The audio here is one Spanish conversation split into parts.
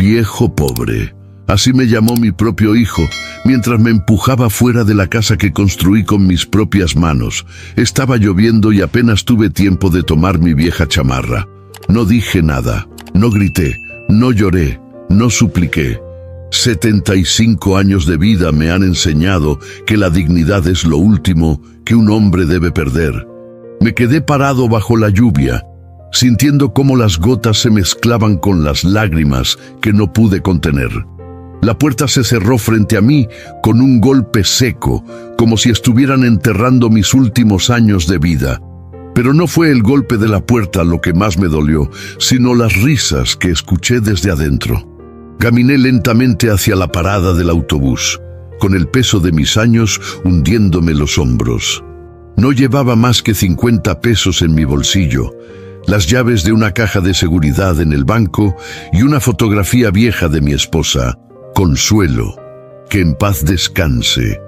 Viejo pobre. Así me llamó mi propio hijo, mientras me empujaba fuera de la casa que construí con mis propias manos. Estaba lloviendo y apenas tuve tiempo de tomar mi vieja chamarra. No dije nada, no grité, no lloré, no supliqué. 75 años de vida me han enseñado que la dignidad es lo último que un hombre debe perder. Me quedé parado bajo la lluvia, sintiendo cómo las gotas se mezclaban con las lágrimas que no pude contener. La puerta se cerró frente a mí con un golpe seco, como si estuvieran enterrando mis últimos años de vida. Pero no fue el golpe de la puerta lo que más me dolió, sino las risas que escuché desde adentro. Caminé lentamente hacia la parada del autobús, con el peso de mis años hundiéndome los hombros. No llevaba más que 50 pesos en mi bolsillo, las llaves de una caja de seguridad en el banco y una fotografía vieja de mi esposa, Consuelo, que en paz descanse.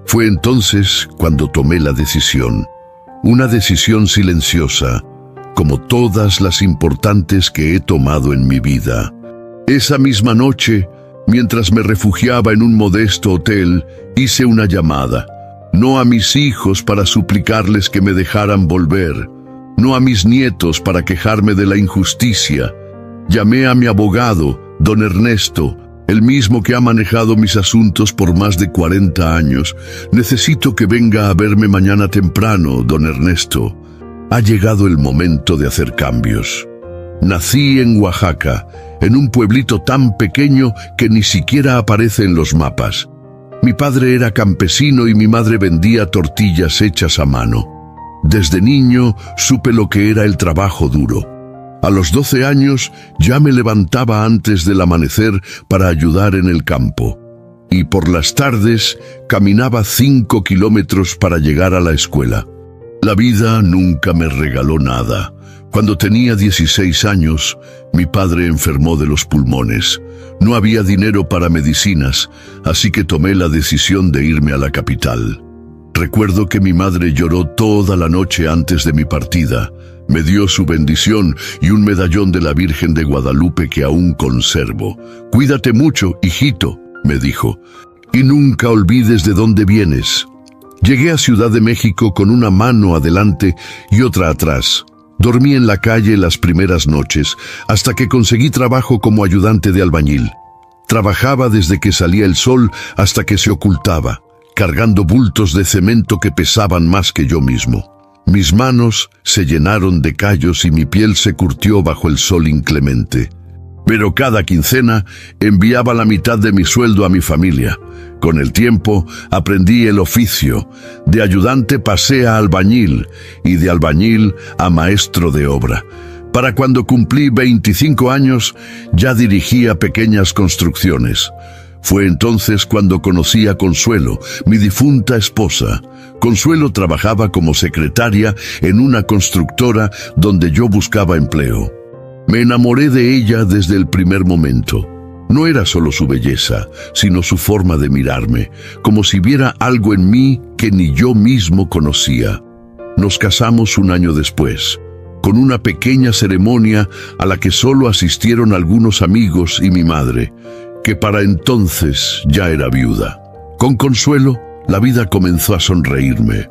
Fue entonces cuando tomé la decisión, una decisión silenciosa, como todas las importantes que he tomado en mi vida. Esa misma noche, mientras me refugiaba en un modesto hotel, hice una llamada, no a mis hijos para suplicarles que me dejaran volver, no a mis nietos para quejarme de la injusticia. Llamé a mi abogado, don Ernesto, el mismo que ha manejado mis asuntos por más de 40 años. Necesito que venga a verme mañana temprano, don Ernesto. Ha llegado el momento de hacer cambios. Nací en Oaxaca, en un pueblito tan pequeño que ni siquiera aparece en los mapas. Mi padre era campesino y mi madre vendía tortillas hechas a mano. Desde niño supe lo que era el trabajo duro. A los 12 años ya me levantaba antes del amanecer para ayudar en el campo. Y por las tardes caminaba 5 kilómetros para llegar a la escuela. La vida nunca me regaló nada. Cuando tenía 16 años, mi padre enfermó de los pulmones. No había dinero para medicinas, así que tomé la decisión de irme a la capital. Recuerdo que mi madre lloró toda la noche antes de mi partida. Me dio su bendición y un medallón de la Virgen de Guadalupe que aún conservo. «Cuídate mucho, hijito», me dijo, «y nunca olvides de dónde vienes». Llegué a Ciudad de México con una mano adelante y otra atrás. Dormí en la calle las primeras noches, hasta que conseguí trabajo como ayudante de albañil. Trabajaba desde que salía el sol hasta que se ocultaba, cargando bultos de cemento que pesaban más que yo mismo. Mis manos se llenaron de callos y mi piel se curtió bajo el sol inclemente. Pero cada quincena enviaba la mitad de mi sueldo a mi familia. Con el tiempo aprendí el oficio. De ayudante pasé a albañil y de albañil a maestro de obra. Para cuando cumplí 25 años ya dirigía pequeñas construcciones. Fue entonces cuando conocí a Consuelo, mi difunta esposa. Consuelo trabajaba como secretaria en una constructora donde yo buscaba empleo. Me enamoré de ella desde el primer momento. No era solo su belleza, sino su forma de mirarme, como si viera algo en mí que ni yo mismo conocía. Nos casamos un año después, con una pequeña ceremonia a la que solo asistieron algunos amigos y mi madre, que para entonces ya era viuda. Con Consuelo, la vida comenzó a sonreírme.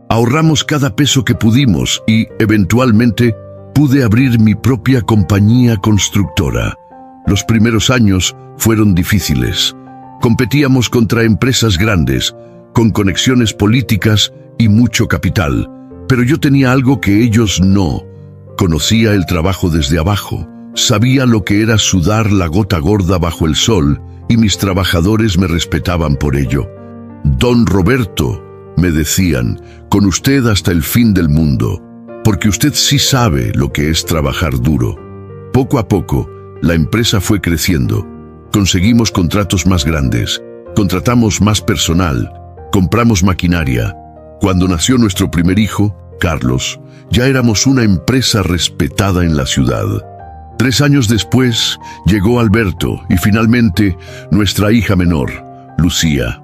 Ahorramos cada peso que pudimos y, eventualmente, pude abrir mi propia compañía constructora. Los primeros años fueron difíciles. Competíamos contra empresas grandes, con conexiones políticas y mucho capital. Pero yo tenía algo que ellos no. Conocía el trabajo desde abajo. Sabía lo que era sudar la gota gorda bajo el sol y mis trabajadores me respetaban por ello. «Don Roberto», me decían, «con usted hasta el fin del mundo, porque usted sí sabe lo que es trabajar duro». Poco a poco, la empresa fue creciendo. Conseguimos contratos más grandes, contratamos más personal, compramos maquinaria. Cuando nació nuestro primer hijo, Carlos, ya éramos una empresa respetada en la ciudad. 3 años después, llegó Alberto y finalmente nuestra hija menor, Lucía.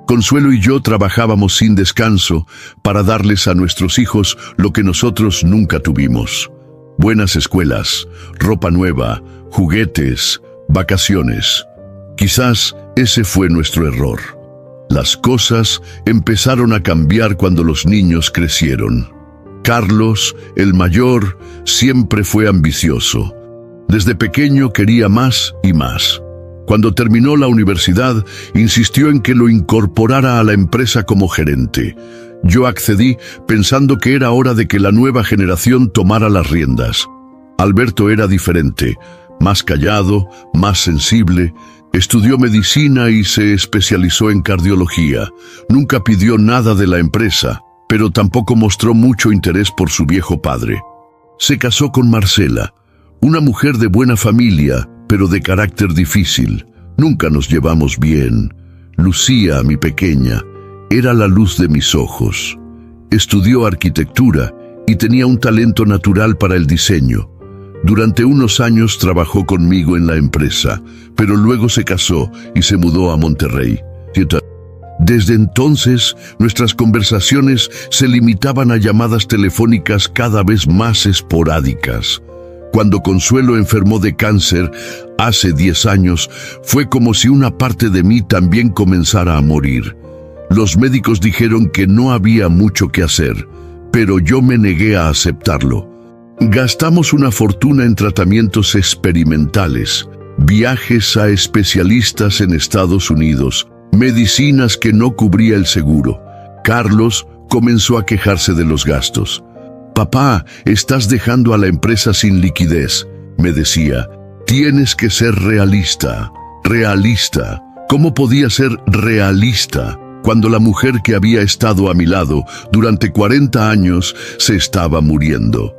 Consuelo y yo trabajábamos sin descanso para darles a nuestros hijos lo que nosotros nunca tuvimos. Buenas escuelas, ropa nueva, juguetes, Vacaciones. Quizás ese fue nuestro error. Las cosas empezaron a cambiar cuando los niños crecieron. Carlos, el mayor, siempre fue ambicioso. Desde pequeño quería más y más. Cuando terminó la universidad, insistió en que lo incorporara a la empresa como gerente. Yo accedí pensando que era hora de que la nueva generación tomara las riendas. Alberto era diferente, más callado, más sensible. Estudió medicina y se especializó en cardiología. Nunca pidió nada de la empresa, pero tampoco mostró mucho interés por su viejo padre. Se casó con Marcela, una mujer de buena familia, pero de carácter difícil. Nunca nos llevamos bien. Lucía, mi pequeña, era la luz de mis ojos. Estudió arquitectura y tenía un talento natural para el diseño. Durante unos años trabajó conmigo en la empresa, pero luego se casó y se mudó a Monterrey. Desde entonces, nuestras conversaciones se limitaban a llamadas telefónicas cada vez más esporádicas. Cuando Consuelo enfermó de cáncer hace 10 años, fue como si una parte de mí también comenzara a morir. Los médicos dijeron que no había mucho que hacer, pero yo me negué a aceptarlo. Gastamos una fortuna en tratamientos experimentales, viajes a especialistas en Estados Unidos, medicinas que no cubría el seguro. Carlos comenzó a quejarse de los gastos. «Papá, estás dejando a la empresa sin liquidez», me decía. «Tienes que ser realista, realista». ¿Cómo podía ser realista cuando la mujer que había estado a mi lado durante 40 años se estaba muriendo?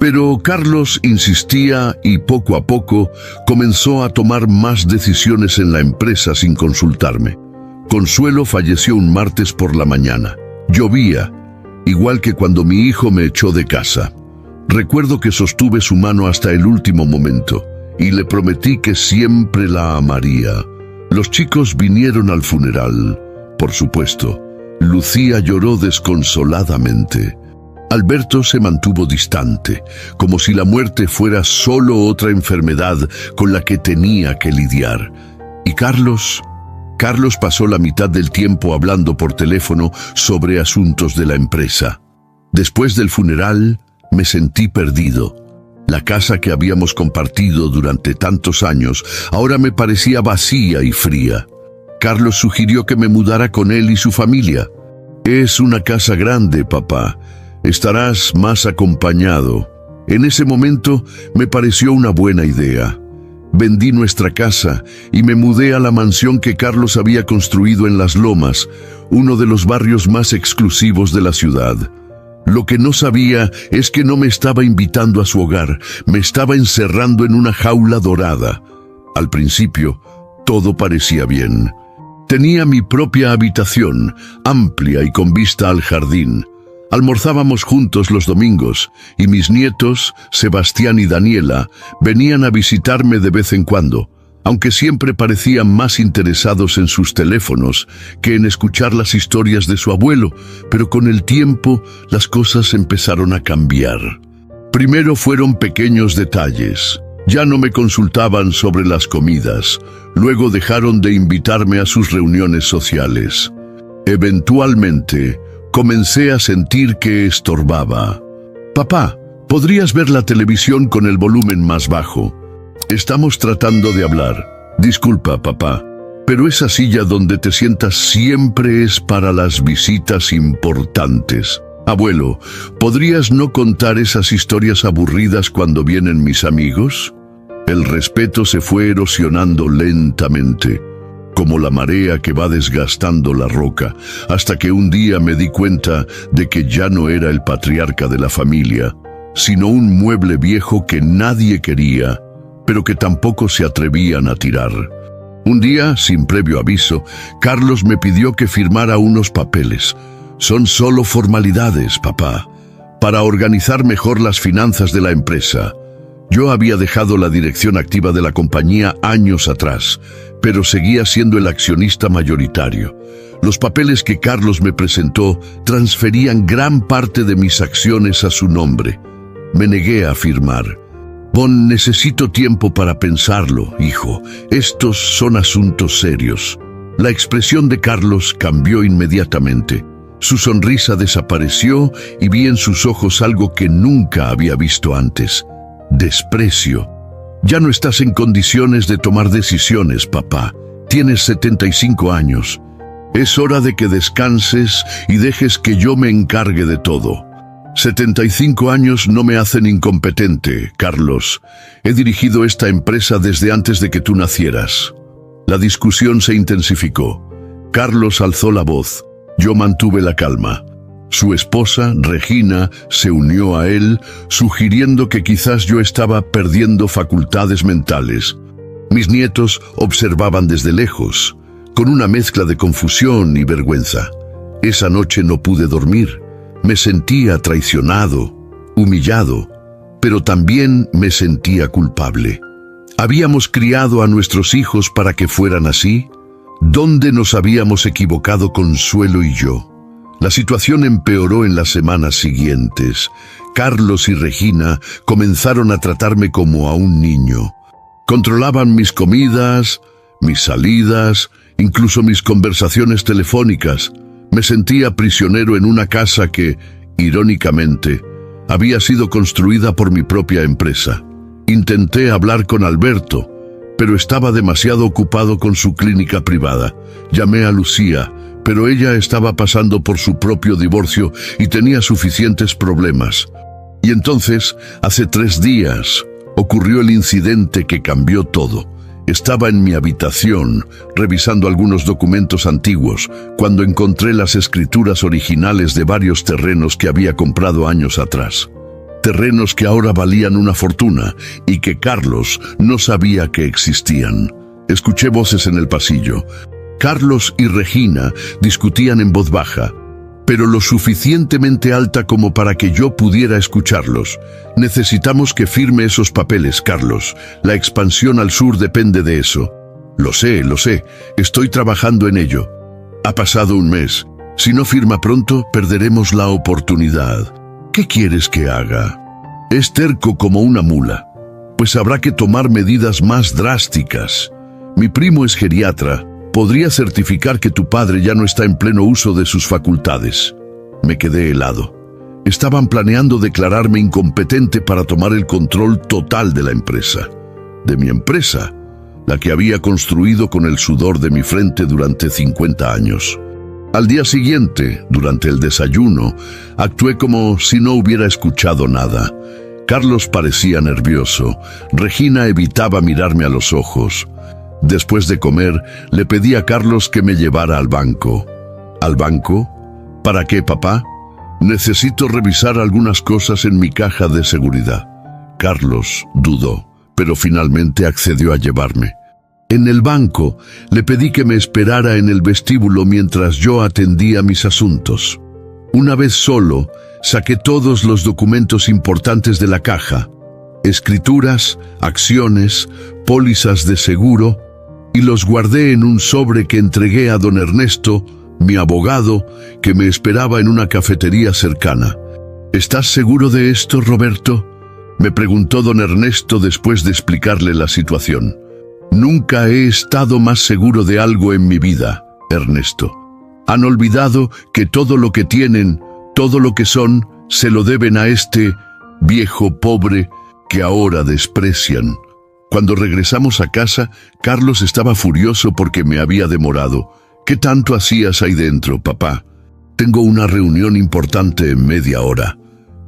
Pero Carlos insistía y poco a poco comenzó a tomar más decisiones en la empresa sin consultarme. Consuelo falleció un martes por la mañana. Llovía, igual que cuando mi hijo me echó de casa. Recuerdo que sostuve su mano hasta el último momento y le prometí que siempre la amaría. Los chicos vinieron al funeral, por supuesto. Lucía lloró desconsoladamente. Alberto se mantuvo distante, como si la muerte fuera solo otra enfermedad con la que tenía que lidiar. Y Carlos pasó la mitad del tiempo hablando por teléfono sobre asuntos de la empresa. Después del funeral, me sentí perdido. La casa que habíamos compartido durante tantos años ahora me parecía vacía y fría. Carlos sugirió que me mudara con él y su familia. «Es una casa grande, papá. Estarás más acompañado». En ese momento me pareció una buena idea. Vendí nuestra casa y me mudé a la mansión que Carlos había construido en Las Lomas, uno de los barrios más exclusivos de la ciudad. Lo que no sabía es que no me estaba invitando a su hogar, me estaba encerrando en una jaula dorada. Al principio, todo parecía bien. Tenía mi propia habitación, amplia y con vista al jardín. Almorzábamos juntos los domingos y mis nietos, Sebastián y Daniela, venían a visitarme de vez en cuando, aunque siempre parecían más interesados en sus teléfonos que en escuchar las historias de su abuelo, pero con el tiempo las cosas empezaron a cambiar. Primero fueron pequeños detalles. Ya no me consultaban sobre las comidas, luego dejaron de invitarme a sus reuniones sociales. Eventualmente, comencé a sentir que estorbaba. «Papá, ¿podrías ver la televisión con el volumen más bajo? Estamos tratando de hablar». «Disculpa, papá, pero esa silla donde te sientas siempre es para las visitas importantes». «Abuelo, ¿podrías no contar esas historias aburridas cuando vienen mis amigos?» El respeto se fue erosionando lentamente, como la marea que va desgastando la roca, hasta que un día me di cuenta de que ya no era el patriarca de la familia, sino un mueble viejo que nadie quería, pero que tampoco se atrevían a tirar. Un día, sin previo aviso, Carlos me pidió que firmara unos papeles. «Son solo formalidades, papá, para organizar mejor las finanzas de la empresa». Yo había dejado la dirección activa de la compañía años atrás, pero seguía siendo el accionista mayoritario. Los papeles que Carlos me presentó transferían gran parte de mis acciones a su nombre. Me negué a firmar. Bon, necesito tiempo para pensarlo, hijo. Estos son asuntos serios. La expresión de Carlos cambió inmediatamente. Su sonrisa desapareció y vi en sus ojos algo que nunca había visto antes: desprecio. Ya no estás en condiciones de tomar decisiones, papá. Tienes 75 años. Es hora de que descanses y dejes que yo me encargue de todo. 75 años no me hacen incompetente, Carlos. He dirigido esta empresa desde antes de que tú nacieras. La discusión se intensificó. Carlos alzó la voz. Yo mantuve la calma. Su esposa, Regina, se unió a él, sugiriendo que quizás yo estaba perdiendo facultades mentales. Mis nietos observaban desde lejos, con una mezcla de confusión y vergüenza. Esa noche no pude dormir. Me sentía traicionado, humillado, pero también me sentía culpable. ¿Habíamos criado a nuestros hijos para que fueran así? ¿Dónde nos habíamos equivocado Consuelo y yo? La situación empeoró en las semanas siguientes. Carlos y Regina comenzaron a tratarme como a un niño. Controlaban mis comidas, mis salidas, incluso mis conversaciones telefónicas. Me sentía prisionero en una casa que, irónicamente, había sido construida por mi propia empresa. Intenté hablar con Alberto, pero estaba demasiado ocupado con su clínica privada. Llamé a Lucía, pero ella estaba pasando por su propio divorcio y tenía suficientes problemas. Y entonces, hace 3 días, ocurrió el incidente que cambió todo. Estaba en mi habitación, revisando algunos documentos antiguos, cuando encontré las escrituras originales de varios terrenos que había comprado años atrás. Terrenos que ahora valían una fortuna y que Carlos no sabía que existían. Escuché voces en el pasillo. Carlos y Regina discutían en voz baja, pero lo suficientemente alta como para que yo pudiera escucharlos. Necesitamos que firme esos papeles, Carlos. La expansión al sur depende de eso. Lo sé. Estoy trabajando en ello. Ha pasado un mes. Si no firma pronto, perderemos la oportunidad. ¿Qué quieres que haga? Es terco como una mula. Pues habrá que tomar medidas más drásticas. Mi primo es geriatra. Podría certificar que tu padre ya no está en pleno uso de sus facultades. Me quedé helado. Estaban planeando declararme incompetente para tomar el control total de la empresa. De mi empresa, la que había construido con el sudor de mi frente durante 50 años. Al día siguiente, durante el desayuno, actué como si no hubiera escuchado nada. Carlos parecía nervioso. Regina evitaba mirarme a los ojos. Después de comer, le pedí a Carlos que me llevara al banco. ¿Al banco? ¿Para qué, papá? Necesito revisar algunas cosas en mi caja de seguridad. Carlos dudó, pero finalmente accedió a llevarme. En el banco, le pedí que me esperara en el vestíbulo mientras yo atendía mis asuntos. Una vez solo, saqué todos los documentos importantes de la caja: escrituras, acciones, pólizas de seguro, y los guardé en un sobre que entregué a don Ernesto, mi abogado, que me esperaba en una cafetería cercana. ¿Estás seguro de esto, Roberto?, me preguntó don Ernesto después de explicarle la situación. Nunca he estado más seguro de algo en mi vida, Ernesto. Han olvidado que todo lo que tienen, todo lo que son, se lo deben a este viejo pobre que ahora desprecian. Cuando regresamos a casa, Carlos estaba furioso porque me había demorado. ¿Qué tanto hacías ahí dentro, papá? Tengo una reunión importante en media hora.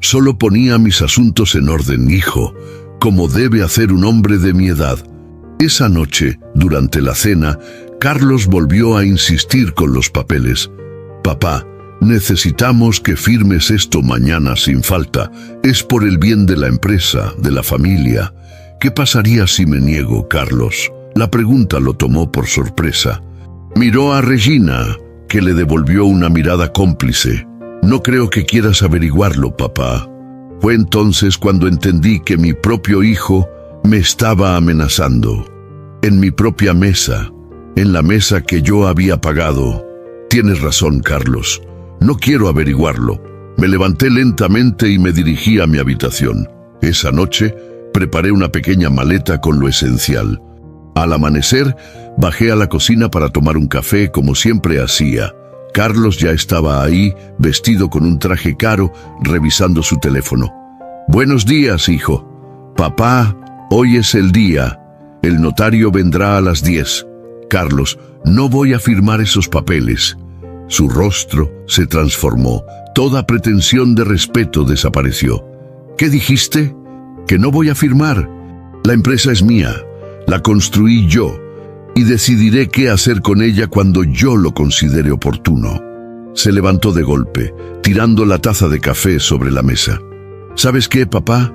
Solo ponía mis asuntos en orden, hijo, como debe hacer un hombre de mi edad. Esa noche, durante la cena, Carlos volvió a insistir con los papeles. Papá, necesitamos que firmes esto mañana sin falta. Es por el bien de la empresa, de la familia. ¿Qué pasaría si me niego, Carlos? La pregunta lo tomó por sorpresa. Miró a Regina, que le devolvió una mirada cómplice. No creo que quieras averiguarlo, papá. Fue entonces cuando entendí que mi propio hijo me estaba amenazando. En mi propia mesa, en la mesa que yo había pagado. Tienes razón, Carlos. No quiero averiguarlo. Me levanté lentamente y me dirigí a mi habitación. Esa noche, Preparé una pequeña maleta con lo esencial. Al amanecer, bajé a la cocina para tomar un café como siempre hacía. Carlos ya estaba ahí, vestido con un traje caro, revisando su teléfono. «Buenos días, hijo». «Papá, hoy es el día. El notario vendrá a las 10. Carlos, no voy a firmar esos papeles». Su rostro se transformó. Toda pretensión de respeto desapareció. «¿Qué dijiste?» «Que no voy a firmar. La empresa es mía. La construí yo. Y decidiré qué hacer con ella cuando yo lo considere oportuno». Se levantó de golpe, tirando la taza de café sobre la mesa. «¿Sabes qué, papá?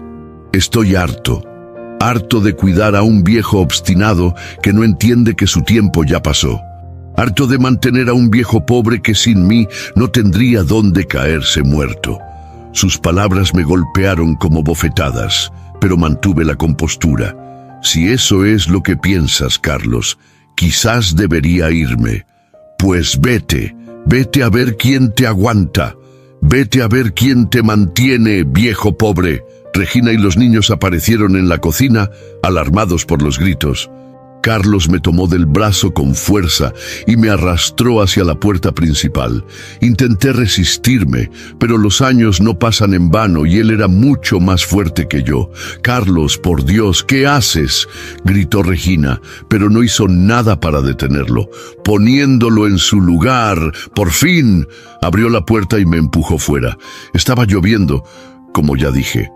Estoy harto. Harto de cuidar a un viejo obstinado que no entiende que su tiempo ya pasó. Harto de mantener a un viejo pobre que sin mí no tendría dónde caerse muerto». Sus palabras me golpearon como bofetadas, pero mantuve la compostura. «Si eso es lo que piensas, Carlos, quizás debería irme. Pues vete, vete a ver quién te aguanta. Vete a ver quién te mantiene, viejo pobre». Regina y los niños aparecieron en la cocina, alarmados por los gritos. Carlos me tomó del brazo con fuerza y me arrastró hacia la puerta principal. Intenté resistirme, pero los años no pasan en vano y él era mucho más fuerte que yo. «Carlos, por Dios, ¿qué haces?», gritó Regina, pero no hizo nada para detenerlo. Poniéndolo en su lugar, por fin, abrió la puerta y me empujó fuera. Estaba lloviendo, como ya dije.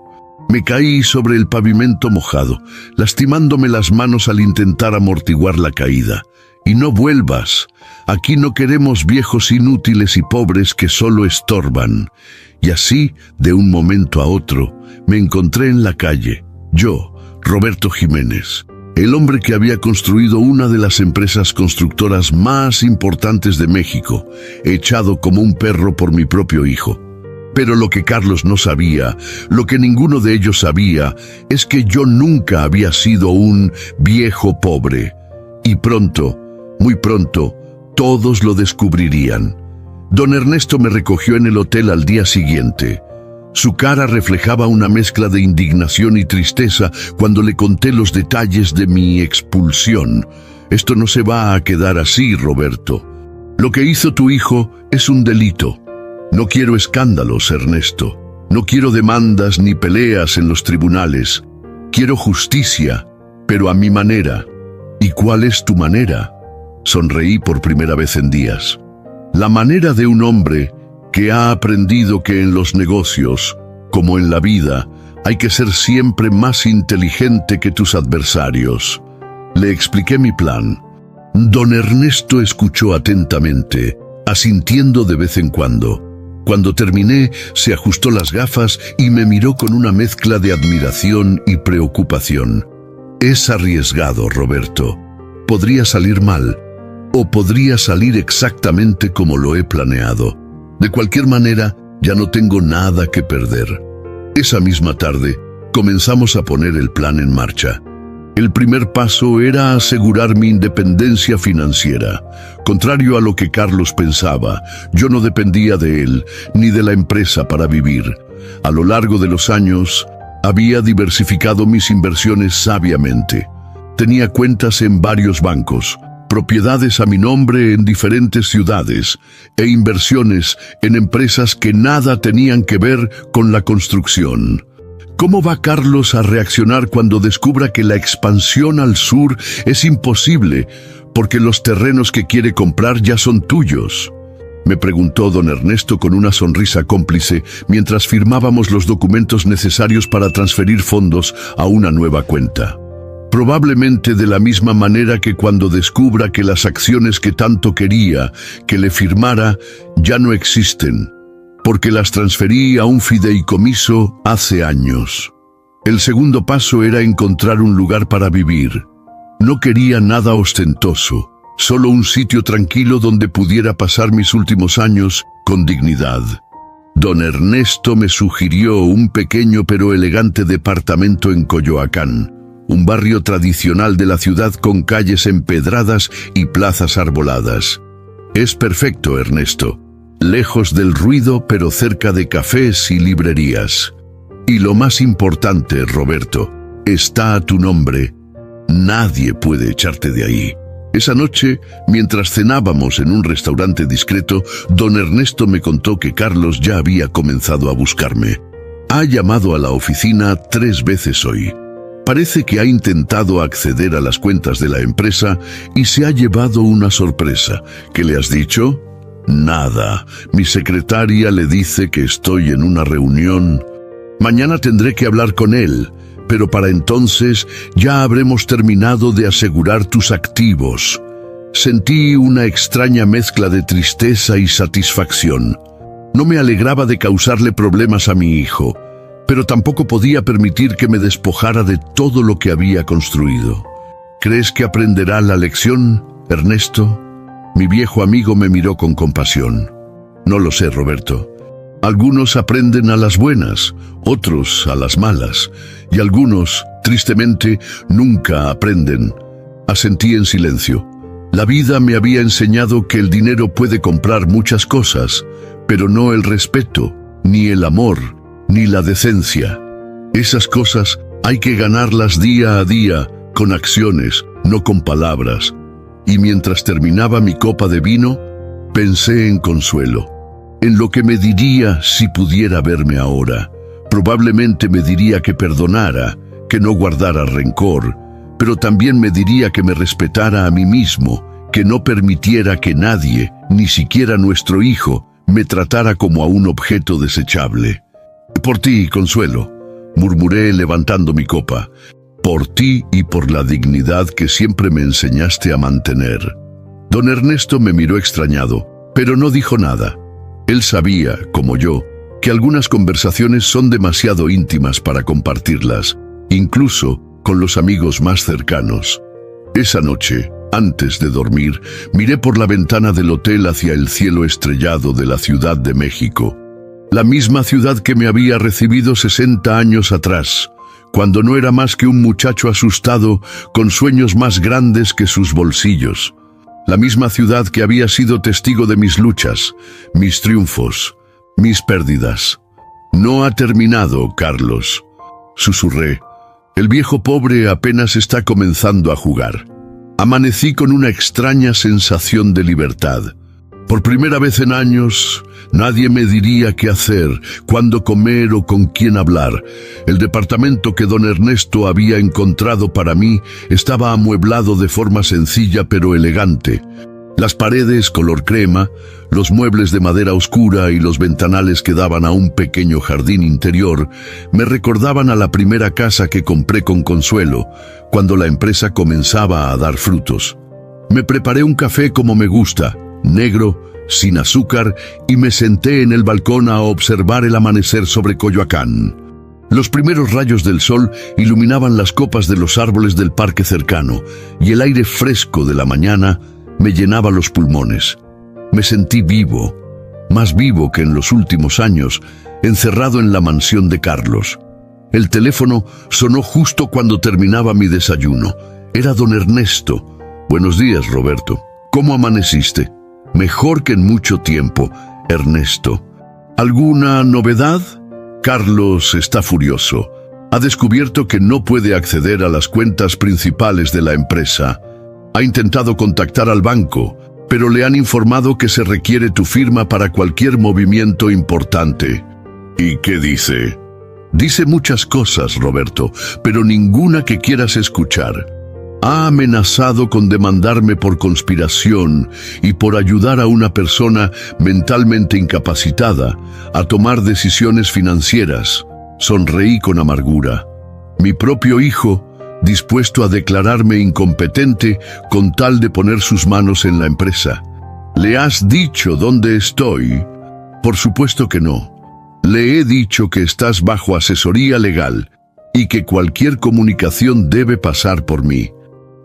Me caí sobre el pavimento mojado, lastimándome las manos al intentar amortiguar la caída. «Y no vuelvas. Aquí no queremos viejos inútiles y pobres que solo estorban». Y así, de un momento a otro, me encontré en la calle. Yo, Roberto Jiménez, el hombre que había construido una de las empresas constructoras más importantes de México, echado como un perro por mi propio hijo. Pero lo que Carlos no sabía, lo que ninguno de ellos sabía, es que yo nunca había sido un viejo pobre. Y pronto, muy pronto, todos lo descubrirían. Don Ernesto me recogió en el hotel al día siguiente. Su cara reflejaba una mezcla de indignación y tristeza cuando le conté los detalles de mi expulsión. «Esto no se va a quedar así, Roberto. Lo que hizo tu hijo es un delito. No quiero escándalos, Ernesto. No quiero demandas ni peleas en los tribunales. Quiero justicia, pero a mi manera». «¿Y cuál es tu manera?». Sonreí por primera vez en días. «La manera de un hombre que ha aprendido que en los negocios, como en la vida, hay que ser siempre más inteligente que tus adversarios». Le expliqué mi plan. Don Ernesto escuchó atentamente, asintiendo de vez en cuando. Cuando terminé, se ajustó las gafas y me miró con una mezcla de admiración y preocupación. «Es arriesgado, Roberto. Podría salir mal, o podría salir exactamente como lo he planeado. De cualquier manera, ya no tengo nada que perder». Esa misma tarde, comenzamos a poner el plan en marcha. El primer paso era asegurar mi independencia financiera. Contrario a lo que Carlos pensaba, yo no dependía de él, ni de la empresa para vivir. A lo largo de los años, había diversificado mis inversiones sabiamente. Tenía cuentas en varios bancos, propiedades a mi nombre en diferentes ciudades e inversiones en empresas que nada tenían que ver con la construcción. ¿Cómo va Carlos a reaccionar cuando descubra que la expansión al sur es imposible porque los terrenos que quiere comprar ya son tuyos?, me preguntó don Ernesto con una sonrisa cómplice mientras firmábamos los documentos necesarios para transferir fondos a una nueva cuenta. Probablemente de la misma manera que cuando descubra que las acciones que tanto quería que le firmara ya no existen, porque las transferí a un fideicomiso hace años. El segundo paso era encontrar un lugar para vivir. No quería nada ostentoso, solo un sitio tranquilo donde pudiera pasar mis últimos años con dignidad. Don Ernesto me sugirió un pequeño pero elegante departamento en Coyoacán, un barrio tradicional de la ciudad con calles empedradas y plazas arboladas. «Es perfecto, Ernesto. Lejos del ruido, pero cerca de cafés y librerías. Y lo más importante, Roberto, está a tu nombre. Nadie puede echarte de ahí. Esa noche, mientras cenábamos en un restaurante discreto, don Ernesto me contó que Carlos ya había comenzado a buscarme. Ha llamado a la oficina 3 veces hoy. Parece que ha intentado acceder a las cuentas de la empresa y se ha llevado una sorpresa. ¿Qué le has dicho? Nada. Mi secretaria le dice que estoy en una reunión. Mañana tendré que hablar con él, pero para entonces ya habremos terminado de asegurar tus activos. Sentí una extraña mezcla de tristeza y satisfacción. No me alegraba de causarle problemas a mi hijo, pero tampoco podía permitir que me despojara de todo lo que había construido. ¿Crees que aprenderá la lección, Ernesto? Mi viejo amigo me miró con compasión. No lo sé, Roberto. Algunos aprenden a las buenas, otros a las malas, y algunos, tristemente, nunca aprenden. Asentí en silencio. La vida me había enseñado que el dinero puede comprar muchas cosas, pero no el respeto, ni el amor, ni la decencia. Esas cosas hay que ganarlas día a día, con acciones, no con palabras. Y mientras terminaba mi copa de vino, pensé en Consuelo, en lo que me diría si pudiera verme ahora. Probablemente me diría que perdonara, que no guardara rencor, pero también me diría que me respetara a mí mismo, que no permitiera que nadie, ni siquiera nuestro hijo, me tratara como a un objeto desechable. Por ti, Consuelo, murmuré levantando mi copa. Por ti y por la dignidad que siempre me enseñaste a mantener. Don Ernesto me miró extrañado, pero no dijo nada. Él sabía, como yo, que algunas conversaciones son demasiado íntimas para compartirlas, incluso con los amigos más cercanos. Esa noche, antes de dormir, miré por la ventana del hotel hacia el cielo estrellado de la Ciudad de México. La misma ciudad que me había recibido 60 años atrás, cuando no era más que un muchacho asustado con sueños más grandes que sus bolsillos. La misma ciudad que había sido testigo de mis luchas, mis triunfos, mis pérdidas. No ha terminado, Carlos, susurré. El viejo pobre apenas está comenzando a jugar. Amanecí con una extraña sensación de libertad. Por primera vez en años, nadie me diría qué hacer, cuándo comer o con quién hablar. El departamento que don Ernesto había encontrado para mí estaba amueblado de forma sencilla pero elegante. Las paredes color crema, los muebles de madera oscura y los ventanales que daban a un pequeño jardín interior me recordaban a la primera casa que compré con Consuelo, cuando la empresa comenzaba a dar frutos. Me preparé un café como me gusta, negro, sin azúcar, y me senté en el balcón a observar el amanecer sobre Coyoacán. Los primeros rayos del sol iluminaban las copas de los árboles del parque cercano, y el aire fresco de la mañana me llenaba los pulmones. Me sentí vivo, más vivo que en los últimos años, encerrado en la mansión de Carlos. El teléfono sonó justo cuando terminaba mi desayuno. Era don Ernesto. Buenos días, Roberto. ¿Cómo amaneciste? Mejor que en mucho tiempo, Ernesto. ¿Alguna novedad? Carlos está furioso. Ha descubierto que no puede acceder a las cuentas principales de la empresa. Ha intentado contactar al banco, pero le han informado que se requiere tu firma para cualquier movimiento importante. ¿Y qué dice? Dice muchas cosas, Roberto, pero ninguna que quieras escuchar. Ha amenazado con demandarme por conspiración y por ayudar a una persona mentalmente incapacitada a tomar decisiones financieras. Sonreí con amargura. Mi propio hijo, dispuesto a declararme incompetente con tal de poner sus manos en la empresa. ¿Le has dicho dónde estoy? Por supuesto que no. Le he dicho que estás bajo asesoría legal y que cualquier comunicación debe pasar por mí.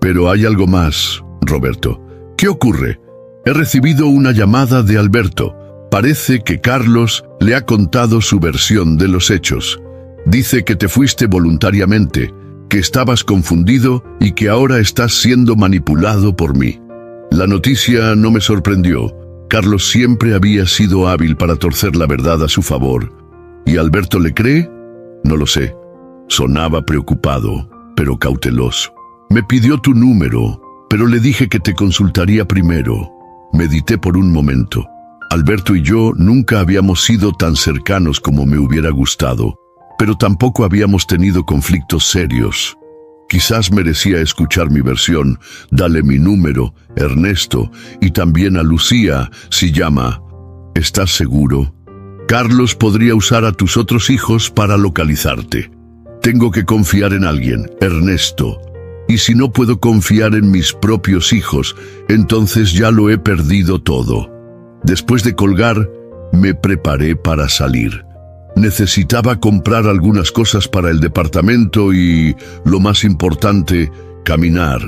Pero hay algo más, Roberto. ¿Qué ocurre? He recibido una llamada de Alberto. Parece que Carlos le ha contado su versión de los hechos. Dice que te fuiste voluntariamente, que estabas confundido y que ahora estás siendo manipulado por mí. La noticia no me sorprendió. Carlos siempre había sido hábil para torcer la verdad a su favor. ¿Y Alberto le cree? No lo sé. Sonaba preocupado. pero cauteloso. Me pidió tu número, pero le dije que te consultaría primero. Medité por un momento. Alberto y yo nunca habíamos sido tan cercanos como me hubiera gustado, pero tampoco habíamos tenido conflictos serios. Quizás merecía escuchar mi versión. Dale mi número, Ernesto, y también a Lucía, si llama. ¿Estás seguro? Carlos podría usar a tus otros hijos para localizarte. Tengo que confiar en alguien, Ernesto. Y si no puedo confiar en mis propios hijos, entonces ya lo he perdido todo. Después de colgar, me preparé para salir. Necesitaba comprar algunas cosas para el departamento y, lo más importante, caminar.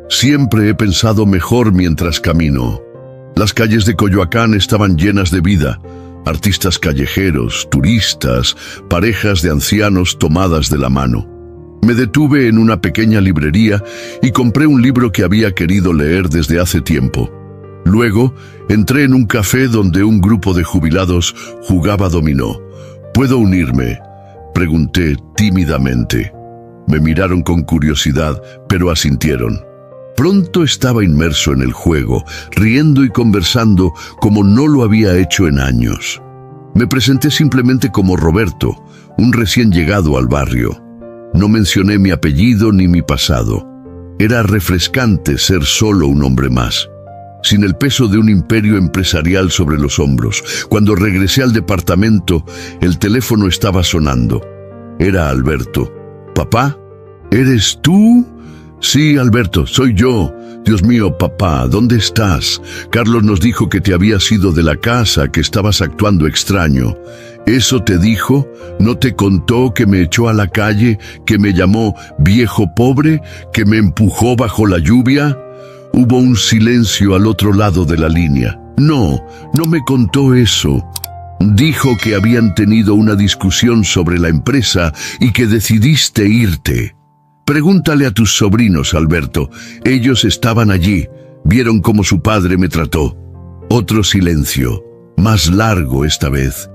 Siempre he pensado mejor mientras camino. Las calles de Coyoacán estaban llenas de vida. Artistas callejeros, turistas, parejas de ancianos tomadas de la mano. Me detuve en una pequeña librería y compré un libro que había querido leer desde hace tiempo. Luego, entré en un café donde un grupo de jubilados jugaba dominó. ¿Puedo unirme?, pregunté tímidamente. Me miraron con curiosidad, pero asintieron. Pronto estaba inmerso en el juego, riendo y conversando como no lo había hecho en años. Me presenté simplemente como Roberto, un recién llegado al barrio. No mencioné mi apellido ni mi pasado. Era refrescante ser solo un hombre más, sin el peso de un imperio empresarial sobre los hombros. Cuando regresé al departamento, el teléfono estaba sonando. Era Alberto. ¿Papá? ¿Eres tú? Sí, Alberto, soy yo. Dios mío, papá, ¿dónde estás? Carlos nos dijo que te habías ido de la casa, que estabas actuando extraño. ¿Eso te dijo? ¿No te contó que me echó a la calle, que me llamó viejo pobre, que me empujó bajo la lluvia? Hubo un silencio al otro lado de la línea. No me contó eso. Dijo que habían tenido una discusión sobre la empresa y que decidiste irte. Pregúntale a tus sobrinos, Alberto. Ellos estaban allí. Vieron cómo su padre me trató. Otro silencio, más largo esta vez.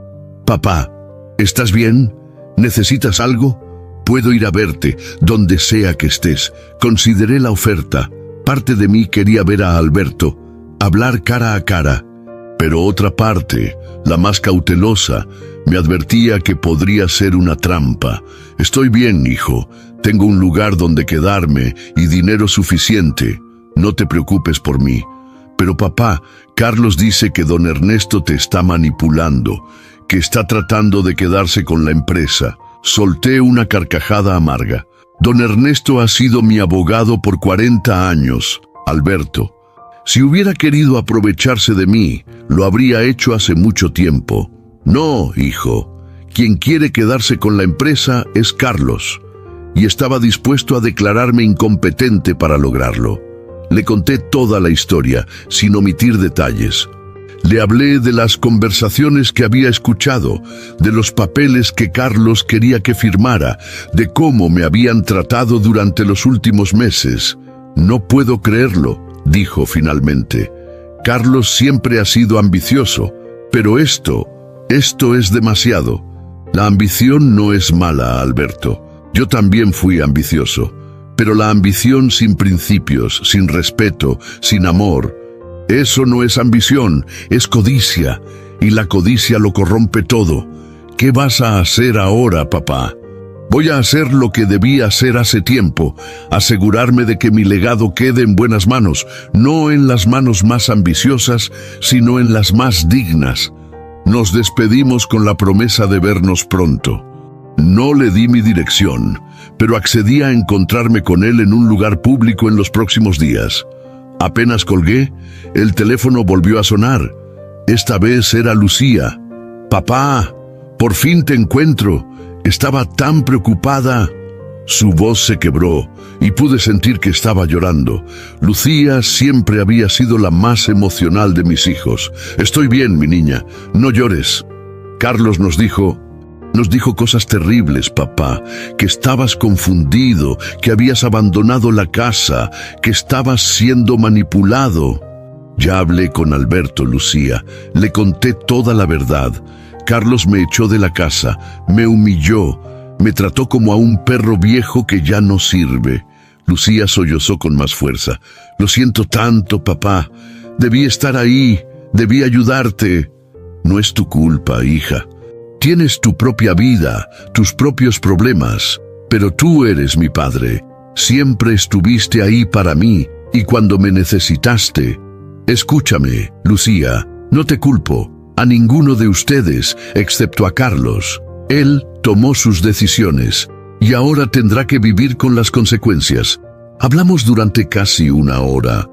Papá, ¿estás bien? ¿Necesitas algo? Puedo ir a verte, donde sea que estés. Consideré la oferta. Parte de mí quería ver a Alberto, hablar cara a cara. Pero otra parte, la más cautelosa, me advertía que podría ser una trampa. Estoy bien, hijo. Tengo un lugar donde quedarme y dinero suficiente. No te preocupes por mí. Pero papá, Carlos dice que don Ernesto te está manipulando, que está tratando de quedarse con la empresa. Solté una carcajada amarga. Don Ernesto ha sido mi abogado por 40 años, Alberto. Si hubiera querido aprovecharse de mí, lo habría hecho hace mucho tiempo. No, hijo. Quien quiere quedarse con la empresa es Carlos. Y estaba dispuesto a declararme incompetente para lograrlo. Le conté toda la historia, sin omitir detalles. Le hablé de las conversaciones que había escuchado, de los papeles que Carlos quería que firmara, de cómo me habían tratado durante los últimos meses. No puedo creerlo, dijo finalmente. Carlos siempre ha sido ambicioso, pero esto es demasiado. La ambición no es mala, Alberto. Yo también fui ambicioso, pero la ambición sin principios, sin respeto, sin amor, eso no es ambición, es codicia, y la codicia lo corrompe todo. ¿Qué vas a hacer ahora, papá? Voy a hacer lo que debía hacer hace tiempo, asegurarme de que mi legado quede en buenas manos, no en las manos más ambiciosas, sino en las más dignas. Nos despedimos con la promesa de vernos pronto. No le di mi dirección, pero accedí a encontrarme con él en un lugar público en los próximos días. Apenas colgué, el teléfono volvió a sonar. Esta vez era Lucía. «Papá, por fin te encuentro. Estaba tan preocupada». Su voz se quebró y pude sentir que estaba llorando. Lucía siempre había sido la más emocional de mis hijos. «Estoy bien, mi niña, no llores». Carlos nos dijo cosas terribles, papá, que estabas confundido, que habías abandonado la casa, que estabas siendo manipulado. Ya hablé con Alberto, Lucía, le conté toda la verdad. Carlos me echó de la casa, me humilló, Me trató como a un perro viejo que ya no sirve. Lucía sollozó con más fuerza. Lo siento tanto, papá. Debí estar ahí. Debí ayudarte. No es tu culpa, hija. Tienes tu propia vida, tus propios problemas. Pero tú eres mi padre. Siempre estuviste ahí para mí. Y cuando me necesitaste... Escúchame, Lucía. No te culpo. A ninguno de ustedes, excepto a Carlos. Él tomó sus decisiones. Y ahora tendrá que vivir con las consecuencias. Hablamos durante casi una hora.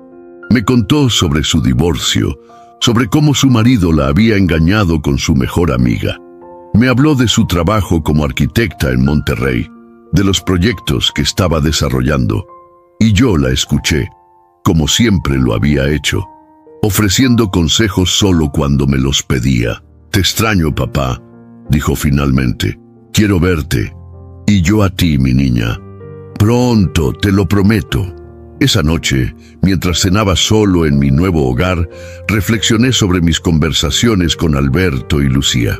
Me contó sobre su divorcio, sobre cómo su marido la había engañado con su mejor amiga. Me habló de su trabajo como arquitecta en Monterrey, de los proyectos que estaba desarrollando. Y yo la escuché, como siempre lo había hecho, ofreciendo consejos solo cuando me los pedía. Te extraño, papá, dijo finalmente. Quiero verte. Y yo a ti, mi niña. Pronto, te lo prometo. Esa noche, mientras cenaba solo en mi nuevo hogar, reflexioné sobre mis conversaciones con Alberto y Lucía.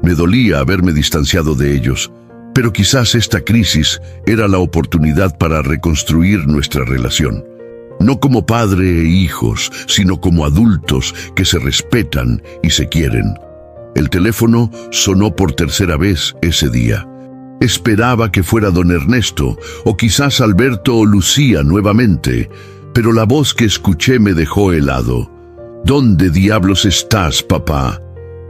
Me dolía haberme distanciado de ellos, pero quizás esta crisis era la oportunidad para reconstruir nuestra relación. No como padre e hijos, sino como adultos que se respetan y se quieren. El teléfono sonó por tercera vez ese día. Esperaba que fuera don Ernesto, o quizás Alberto o Lucía nuevamente, pero la voz que escuché me dejó helado. ¿Dónde diablos estás, papá?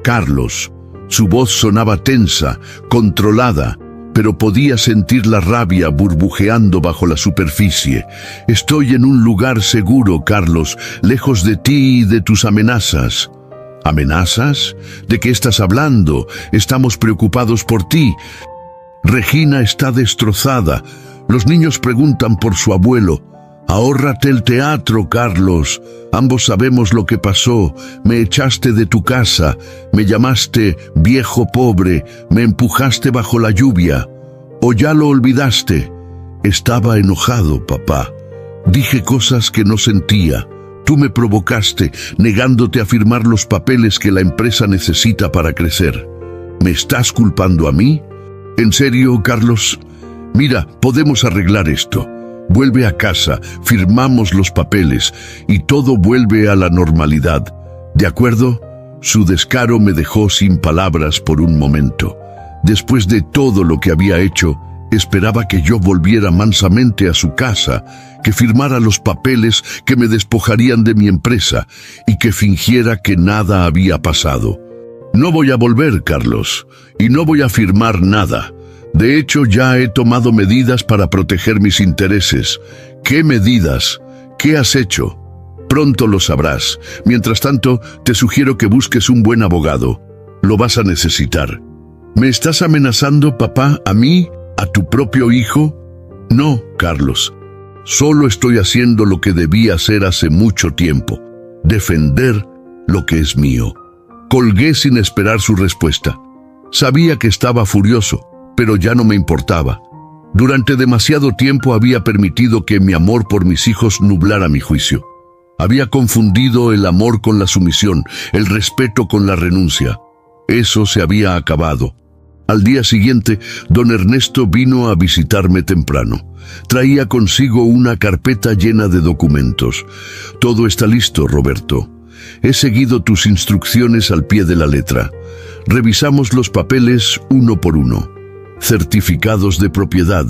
Carlos. Su voz sonaba tensa, controlada, pero podía sentir la rabia burbujeando bajo la superficie. Estoy en un lugar seguro, Carlos, lejos de ti y de tus amenazas. ¿Amenazas? ¿De qué estás hablando? Estamos preocupados por ti. Regina está destrozada. Los niños preguntan por su abuelo. Ahórrate el teatro, Carlos. Ambos sabemos lo que pasó. Me echaste de tu casa. Me llamaste viejo pobre. Me empujaste bajo la lluvia. ¿O ya lo olvidaste? Estaba enojado, papá. Dije cosas que no sentía. Tú me provocaste, negándote a firmar los papeles que la empresa necesita para crecer. ¿Me estás culpando a mí? ¿En serio, Carlos? Mira, podemos arreglar esto. Vuelve a casa, firmamos los papeles y todo vuelve a la normalidad. ¿De acuerdo? Su descaro me dejó sin palabras por un momento. Después de todo lo que había hecho, esperaba que yo volviera mansamente a su casa, que firmara los papeles que me despojarían de mi empresa y que fingiera que nada había pasado. No voy a volver, Carlos, y no voy a firmar nada. De hecho, ya he tomado medidas para proteger mis intereses. ¿Qué medidas? ¿Qué has hecho? Pronto lo sabrás. Mientras tanto, te sugiero que busques un buen abogado. Lo vas a necesitar. ¿Me estás amenazando, papá, a mí, a tu propio hijo? No, Carlos. Solo estoy haciendo lo que debí hacer hace mucho tiempo. Defender lo que es mío. Colgué sin esperar su respuesta. Sabía que estaba furioso, pero ya no me importaba. Durante demasiado tiempo había permitido que mi amor por mis hijos nublara mi juicio. Había confundido el amor con la sumisión, el respeto con la renuncia. Eso se había acabado. Al día siguiente, don Ernesto vino a visitarme temprano. Traía consigo una carpeta llena de documentos. Todo está listo, Roberto. He seguido tus instrucciones al pie de la letra. Revisamos los papeles uno por uno. Certificados de propiedad,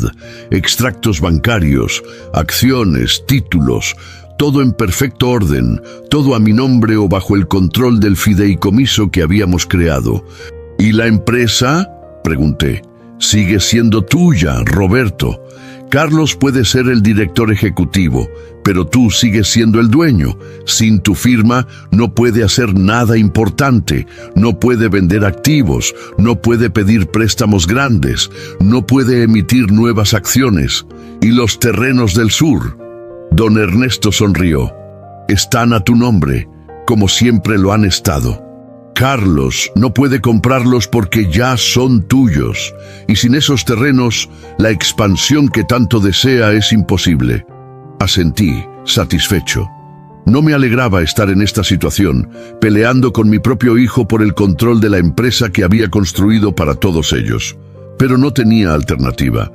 extractos bancarios, acciones, títulos, todo en perfecto orden, todo a mi nombre o bajo el control del fideicomiso que habíamos creado. ¿Y la empresa?, pregunté. Sigue siendo tuya, Roberto. Carlos puede ser el director ejecutivo, pero tú sigues siendo el dueño. Sin tu firma no puede hacer nada importante, no puede vender activos, no puede pedir préstamos grandes, no puede emitir nuevas acciones. ¿Y los terrenos del sur? Don Ernesto sonrió. Están a tu nombre, como siempre lo han estado. Carlos no puede comprarlos porque ya son tuyos, y sin esos terrenos, la expansión que tanto desea es imposible. Asentí, satisfecho. No me alegraba estar en esta situación, peleando con mi propio hijo por el control de la empresa que había construido para todos ellos. Pero no tenía alternativa.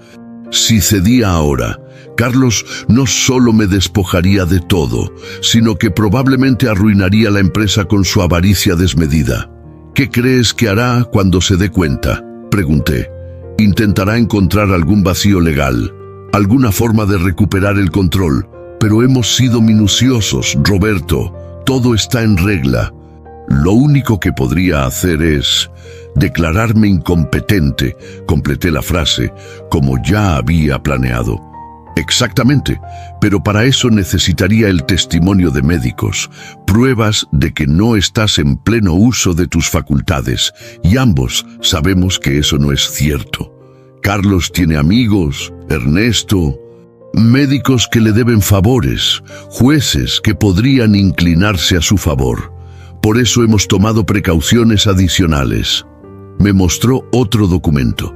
Si cedía ahora, Carlos no solo me despojaría de todo, sino que probablemente arruinaría la empresa con su avaricia desmedida. ¿Qué crees que hará cuando se dé cuenta?, pregunté. Intentará encontrar algún vacío legal, alguna forma de recuperar el control. Pero hemos sido minuciosos, Roberto. Todo está en regla. Lo único que podría hacer es declararme incompetente, completé la frase, como ya había planeado. Exactamente, pero para eso necesitaría el testimonio de médicos, pruebas de que no estás en pleno uso de tus facultades, y ambos sabemos que eso no es cierto. Carlos tiene amigos, Ernesto, médicos que le deben favores, jueces que podrían inclinarse a su favor. Por eso hemos tomado precauciones adicionales. Me mostró otro documento.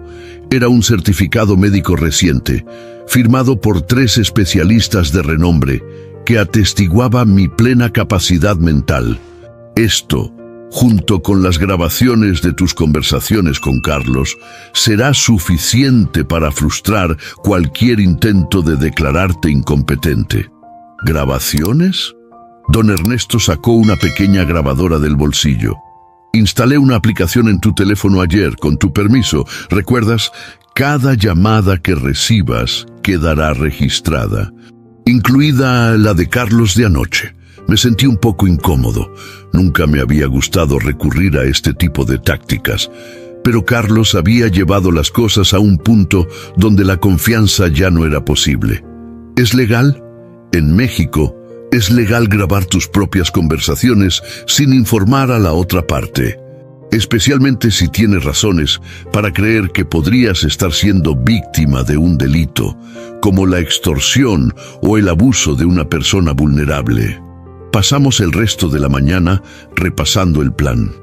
Era un certificado médico reciente, firmado por 3 especialistas de renombre, que atestiguaba mi plena capacidad mental. Esto, junto con las grabaciones de tus conversaciones con Carlos, será suficiente para frustrar cualquier intento de declararte incompetente. ¿Grabaciones? Don Ernesto sacó una pequeña grabadora del bolsillo. Instalé una aplicación en tu teléfono ayer, con tu permiso. ¿Recuerdas? Cada llamada que recibas quedará registrada, incluida la de Carlos de anoche. Me sentí un poco incómodo. Nunca me había gustado recurrir a este tipo de tácticas. Pero Carlos había llevado las cosas a un punto donde la confianza ya no era posible. ¿Es legal? En México, es legal grabar tus propias conversaciones sin informar a la otra parte, especialmente si tienes razones para creer que podrías estar siendo víctima de un delito, como la extorsión o el abuso de una persona vulnerable. Pasamos el resto de la mañana repasando el plan.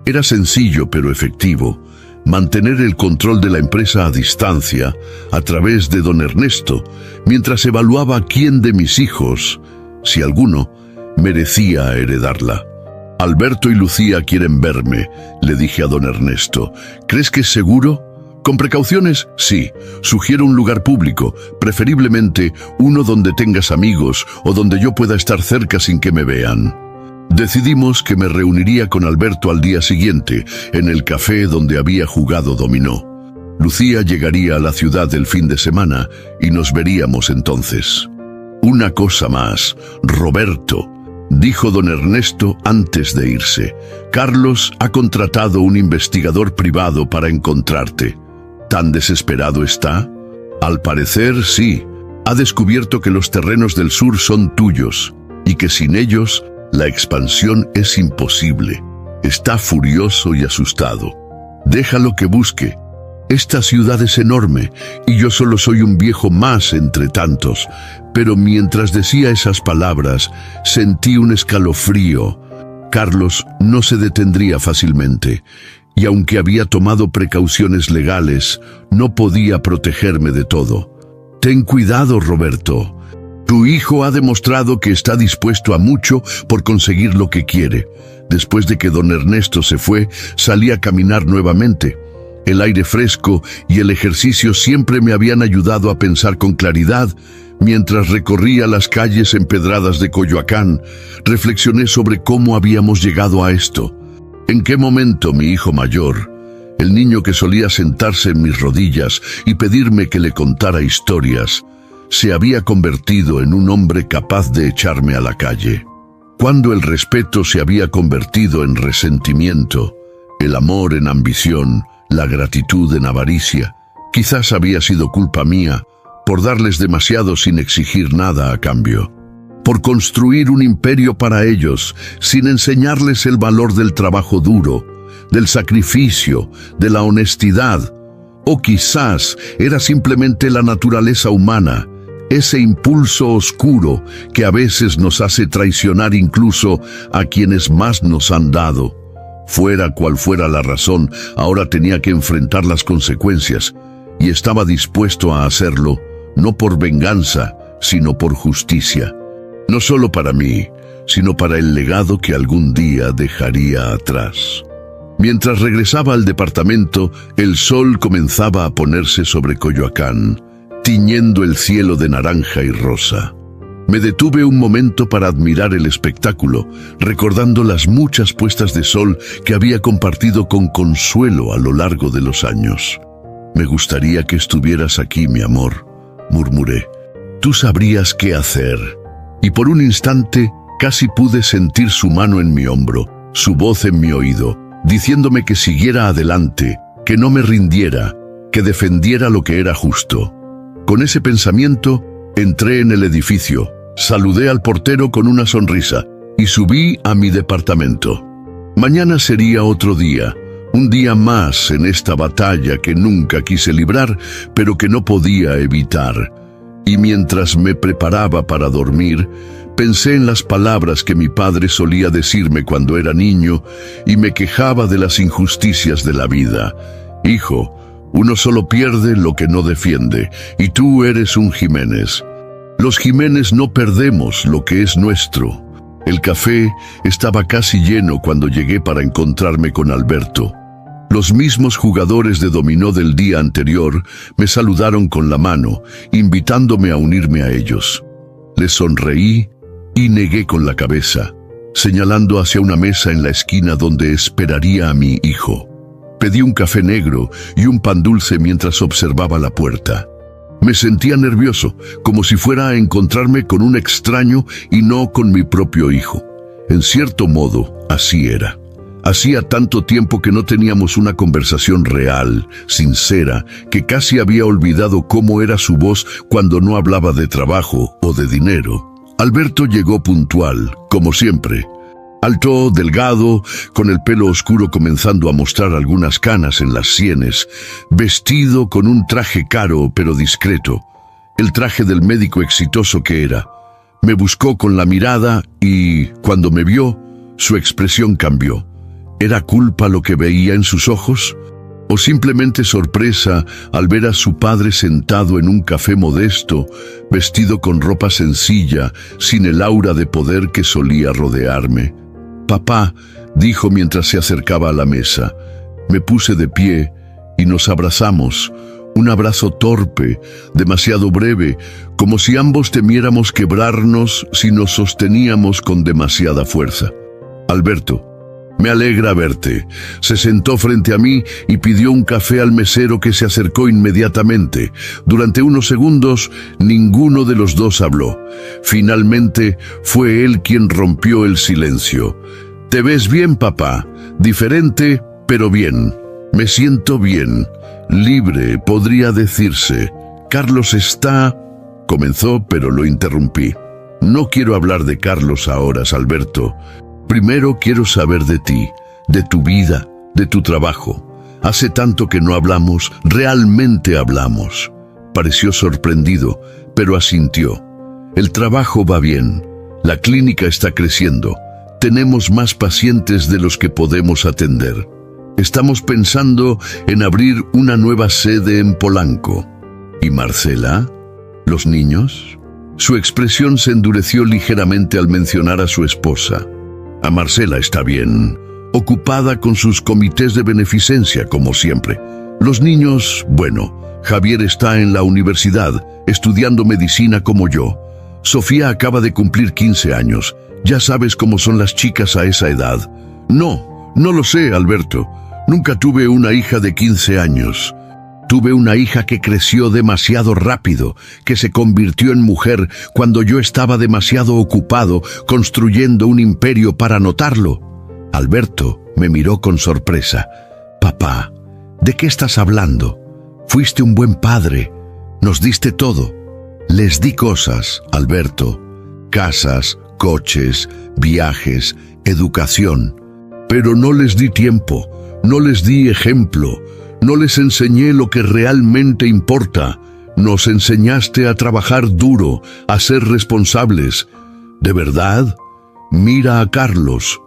Era sencillo pero efectivo: mantener el control de la empresa a distancia a través de don Ernesto, mientras evaluaba quién de mis hijos, si alguno, merecía heredarla. Alberto y Lucía quieren verme, le dije a don Ernesto. ¿Crees que es seguro? Con precauciones, sí. Sugiero un lugar público, preferiblemente uno donde tengas amigos o donde yo pueda estar cerca sin que me vean. Decidimos que me reuniría con Alberto al día siguiente, en el café donde había jugado dominó. Lucía llegaría a la ciudad el fin de semana y nos veríamos entonces. Una cosa más, Roberto, dijo don Ernesto antes de irse. Carlos ha contratado un investigador privado para encontrarte. ¿Tan desesperado está? Al parecer, sí. Ha descubierto que los terrenos del sur son tuyos y que sin ellos la expansión es imposible. Está furioso y asustado. Déjalo que busque. Esta ciudad es enorme y yo solo soy un viejo más entre tantos. Pero mientras decía esas palabras, sentí un escalofrío. Carlos no se detendría fácilmente, y aunque había tomado precauciones legales, no podía protegerme de todo. Ten cuidado, Roberto. Tu hijo ha demostrado que está dispuesto a mucho por conseguir lo que quiere. Después de que don Ernesto se fue, salí a caminar nuevamente. El aire fresco y el ejercicio siempre me habían ayudado a pensar con claridad. Mientras recorría las calles empedradas de Coyoacán, reflexioné sobre cómo habíamos llegado a esto. ¿En qué momento mi hijo mayor, el niño que solía sentarse en mis rodillas y pedirme que le contara historias, se había convertido en un hombre capaz de echarme a la calle? Cuando el respeto se había convertido en resentimiento, el amor en ambición, la gratitud en avaricia. Quizás había sido culpa mía por darles demasiado sin exigir nada a cambio, por construir un imperio para ellos sin enseñarles el valor del trabajo duro, del sacrificio, de la honestidad. O quizás era simplemente la naturaleza humana, ese impulso oscuro que a veces nos hace traicionar incluso a quienes más nos han dado. Fuera cual fuera la razón, ahora tenía que enfrentar las consecuencias, y estaba dispuesto a hacerlo, no por venganza, sino por justicia. No solo para mí, sino para el legado que algún día dejaría atrás. Mientras regresaba al departamento, el sol comenzaba a ponerse sobre Coyoacán, tiñendo el cielo de naranja y rosa. Me detuve un momento para admirar el espectáculo, recordando las muchas puestas de sol que había compartido con Consuelo a lo largo de los años. «Me gustaría que estuvieras aquí, mi amor», murmuré. «Tú sabrías qué hacer». Y por un instante casi pude sentir su mano en mi hombro, su voz en mi oído, diciéndome que siguiera adelante, que no me rindiera, que defendiera lo que era justo. Con ese pensamiento, entré en el edificio, saludé al portero con una sonrisa y subí a mi departamento. Mañana sería otro día, un día más en esta batalla que nunca quise librar, pero que no podía evitar. Y mientras me preparaba para dormir, pensé en las palabras que mi padre solía decirme cuando era niño y me quejaba de las injusticias de la vida. «Hijo, uno solo pierde lo que no defiende, y tú eres un Jiménez. Los Jiménez no perdemos lo que es nuestro». El café estaba casi lleno cuando llegué para encontrarme con Alberto. Los mismos jugadores de dominó del día anterior me saludaron con la mano, invitándome a unirme a ellos. Les sonreí y negué con la cabeza, señalando hacia una mesa en la esquina donde esperaría a mi hijo. Pedí un café negro y un pan dulce mientras observaba la puerta. Me sentía nervioso, como si fuera a encontrarme con un extraño y no con mi propio hijo. En cierto modo, así era. Hacía tanto tiempo que no teníamos una conversación real, sincera, que casi había olvidado cómo era su voz cuando no hablaba de trabajo o de dinero. Alberto llegó puntual, como siempre. Alto, delgado, con el pelo oscuro comenzando a mostrar algunas canas en las sienes, vestido con un traje caro pero discreto, el traje del médico exitoso que era. Me buscó con la mirada y, cuando me vio, su expresión cambió. ¿Era culpa lo que veía en sus ojos? ¿O simplemente sorpresa al ver a su padre sentado en un café modesto, vestido con ropa sencilla, sin el aura de poder que solía rodearme? «Papá», dijo mientras se acercaba a la mesa. Me puse de pie y nos abrazamos, un abrazo torpe, demasiado breve, como si ambos temiéramos quebrarnos si nos sosteníamos con demasiada fuerza. «Alberto, me alegra verte». Se sentó frente a mí y pidió un café al mesero que se acercó inmediatamente. Durante unos segundos, ninguno de los dos habló. Finalmente, fue él quien rompió el silencio. «Te ves bien, papá. Diferente, pero bien. Me siento bien. Libre, podría decirse. Carlos está...» comenzó, pero lo interrumpí. «No quiero hablar de Carlos ahora, Alberto. Primero quiero saber de ti, de tu vida, de tu trabajo. Hace tanto que no hablamos, realmente hablamos». Pareció sorprendido, pero asintió. «El trabajo va bien. La clínica está creciendo. Tenemos más pacientes de los que podemos atender. Estamos pensando en abrir una nueva sede en Polanco». «¿Y Marcela? ¿Los niños?». Su expresión se endureció ligeramente al mencionar a su esposa. «A Marcela está bien, ocupada con sus comités de beneficencia, como siempre. Los niños, bueno, Javier está en la universidad, estudiando medicina como yo. Sofía acaba de cumplir 15 años. Ya sabes cómo son las chicas a esa edad». «No lo sé, Alberto. Nunca tuve una hija de 15 años. Tuve una hija que creció demasiado rápido, que se convirtió en mujer cuando yo estaba demasiado ocupado construyendo un imperio para notarlo». Alberto me miró con sorpresa. «Papá, ¿de qué estás hablando? Fuiste un buen padre. Nos diste todo». «Les di cosas, Alberto. Casas, coches, viajes, educación. Pero no les di tiempo, no les di ejemplo. No les enseñé lo que realmente importa. Nos enseñaste a trabajar duro, a ser responsables. ¿De verdad? Mira a Carlos.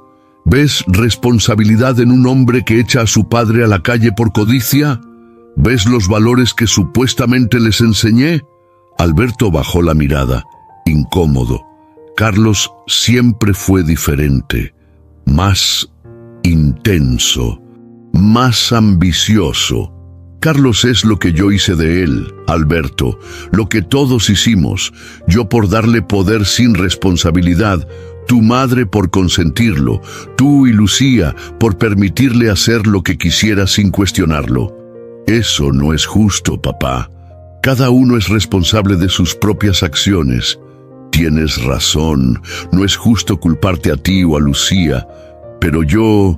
¿Ves responsabilidad en un hombre que echa a su padre a la calle por codicia? ¿Ves los valores que supuestamente les enseñé?» Alberto bajó la mirada, incómodo. Carlos siempre fue diferente, más intenso. más ambicioso. Carlos es lo que yo hice de él, Alberto, lo que todos hicimos, yo por darle poder sin responsabilidad, tu madre por consentirlo, tú y Lucía por permitirle hacer lo que quisiera sin cuestionarlo. Eso no es justo, papá. Cada uno es responsable de sus propias acciones. Tienes razón, no es justo culparte a ti o a Lucía, pero yo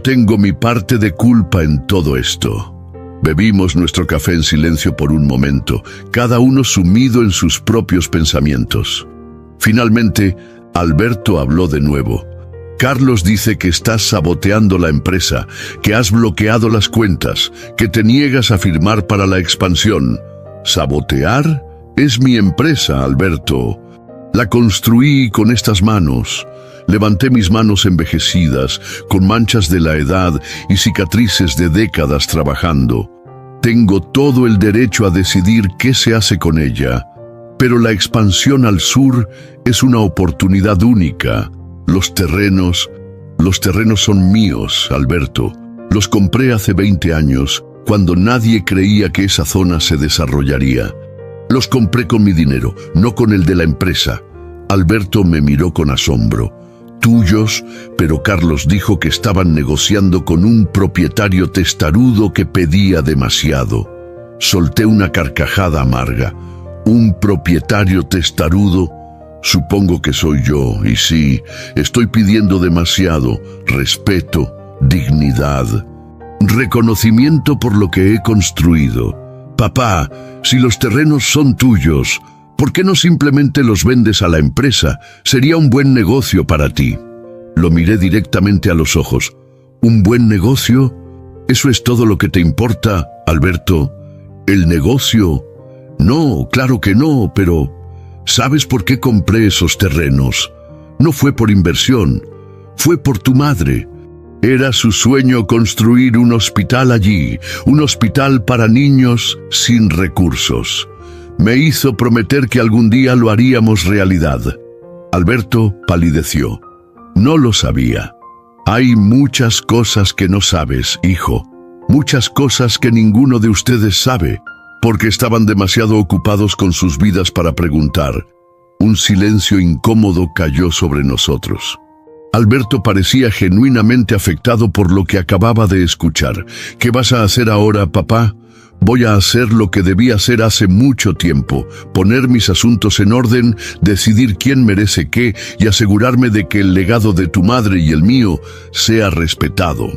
tengo mi parte de culpa en todo esto. Bebimos nuestro café en silencio por un momento, cada uno sumido en sus propios pensamientos. Finalmente, Alberto habló de nuevo. Carlos dice que estás saboteando la empresa, que has bloqueado las cuentas, que te niegas a firmar para la expansión. ¿Sabotear? Es mi empresa, Alberto. La construí con estas manos. Levanté mis manos envejecidas, con manchas de la edad y cicatrices de décadas trabajando. Tengo todo el derecho a decidir qué se hace con ella. Pero la expansión al sur es una oportunidad única. Los terrenos son míos, Alberto. Los compré hace 20 años, cuando nadie creía que esa zona se desarrollaría. Los compré con mi dinero, no con el de la empresa. Alberto me miró con asombro. Tuyos, pero Carlos dijo que estaban negociando con un propietario testarudo que pedía demasiado. Solté una carcajada amarga. ¿Un propietario testarudo? Supongo que soy yo, y sí, estoy pidiendo demasiado, respeto, dignidad, reconocimiento por lo que he construido. Papá, si los terrenos son tuyos, ¿por qué no simplemente los vendes a la empresa? Sería un buen negocio para ti. Lo miré directamente a los ojos. ¿Un buen negocio? ¿Eso es todo lo que te importa, Alberto? ¿El negocio? No, claro que no, pero ¿sabes por qué compré esos terrenos? No fue por inversión, fue por tu madre. Era su sueño construir un hospital allí, un hospital para niños sin recursos. Me hizo prometer que algún día lo haríamos realidad. Alberto palideció. No lo sabía. Hay muchas cosas que no sabes, hijo. Muchas cosas que ninguno de ustedes sabe, porque estaban demasiado ocupados con sus vidas para preguntar. Un silencio incómodo cayó sobre nosotros. Alberto parecía genuinamente afectado por lo que acababa de escuchar. ¿Qué vas a hacer ahora, papá? Voy a hacer lo que debí hacer hace mucho tiempo, poner mis asuntos en orden, decidir quién merece qué y asegurarme de que el legado de tu madre y el mío sea respetado.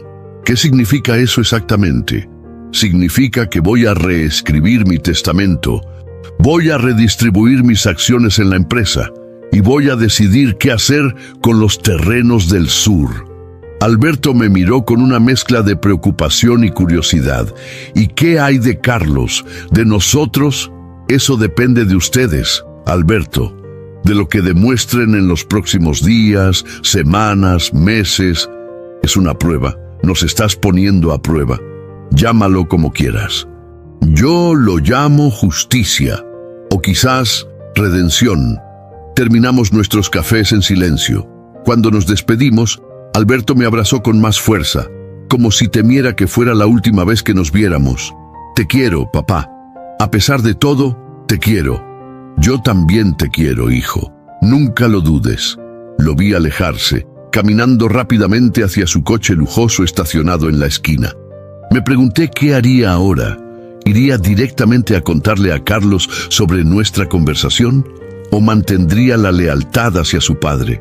¿Qué significa eso exactamente? Significa que voy a reescribir mi testamento, voy a redistribuir mis acciones en la empresa y voy a decidir qué hacer con los terrenos del sur. Alberto me miró con una mezcla de preocupación y curiosidad. ¿Y qué hay de Carlos? ¿De nosotros? Eso depende de ustedes, Alberto, de lo que demuestren en los próximos días, semanas, meses. Es una prueba, nos estás poniendo a prueba. Llámalo como quieras. Yo lo llamo justicia, o quizás redención. Terminamos nuestros cafés en silencio. Cuando nos despedimos, Alberto me abrazó con más fuerza, como si temiera que fuera la última vez que nos viéramos. Te quiero, papá. A pesar de todo, te quiero. Yo también te quiero, hijo. Nunca lo dudes. Lo vi alejarse, caminando rápidamente hacia su coche lujoso estacionado en la esquina. Me pregunté qué haría ahora. ¿Iría directamente a contarle a Carlos sobre nuestra conversación? ¿O mantendría la lealtad hacia su padre?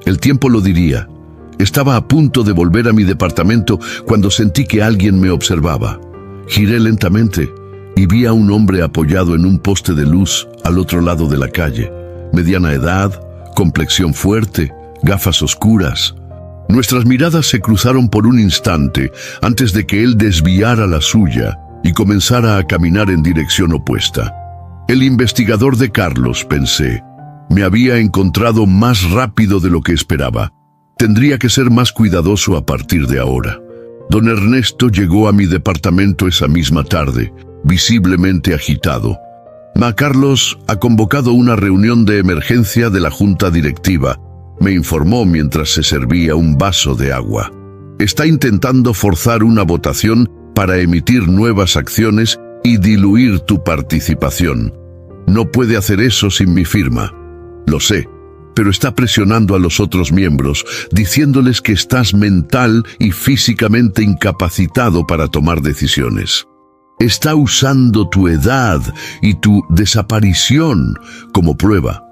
El tiempo lo diría. Estaba a punto de volver a mi departamento cuando sentí que alguien me observaba. Giré lentamente y vi a un hombre apoyado en un poste de luz al otro lado de la calle. Mediana edad, complexión fuerte, gafas oscuras. Nuestras miradas se cruzaron por un instante antes de que él desviara la suya y comenzara a caminar en dirección opuesta. El investigador de Carlos, pensé. Me había encontrado más rápido de lo que esperaba. Tendría que ser más cuidadoso a partir de ahora. Don Ernesto llegó a mi departamento esa misma tarde, visiblemente agitado. Carlos ha convocado una reunión de emergencia de la junta directiva, me informó mientras se servía un vaso de agua. Está intentando forzar una votación para emitir nuevas acciones y diluir tu participación. No puede hacer eso sin mi firma. Lo sé, pero está presionando a los otros miembros, diciéndoles que estás mental y físicamente incapacitado para tomar decisiones. Está usando tu edad y tu desaparición como prueba.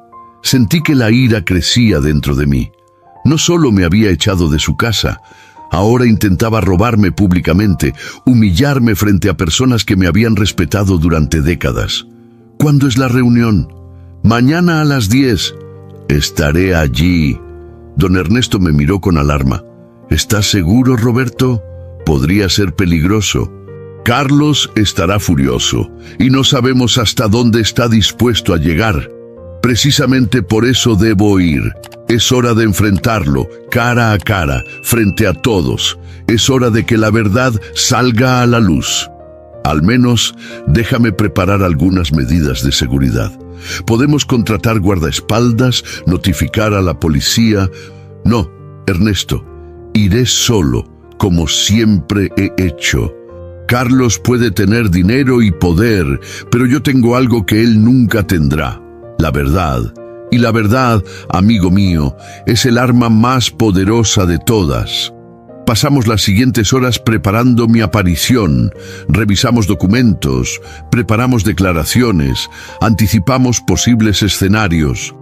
Sentí que la ira crecía dentro de mí. No solo me había echado de su casa, ahora intentaba robarme públicamente, humillarme frente a personas que me habían respetado durante décadas. ¿Cuándo es la reunión? Mañana a las 10. Estaré allí. Don Ernesto me miró con alarma. ¿Estás seguro, Roberto? Podría ser peligroso. Carlos estará furioso y no sabemos hasta dónde está dispuesto a llegar. Precisamente por eso debo ir. Es hora de enfrentarlo, cara a cara, frente a todos. Es hora de que la verdad salga a la luz. Al menos, déjame preparar algunas medidas de seguridad. Podemos contratar guardaespaldas, notificar a la policía. No, Ernesto, iré solo, como siempre he hecho. Carlos puede tener dinero y poder, pero yo tengo algo que él nunca tendrá: la verdad. Y la verdad, amigo mío, es el arma más poderosa de todas. Pasamos las siguientes horas preparando mi aparición. Revisamos documentos, preparamos declaraciones, anticipamos posibles escenarios.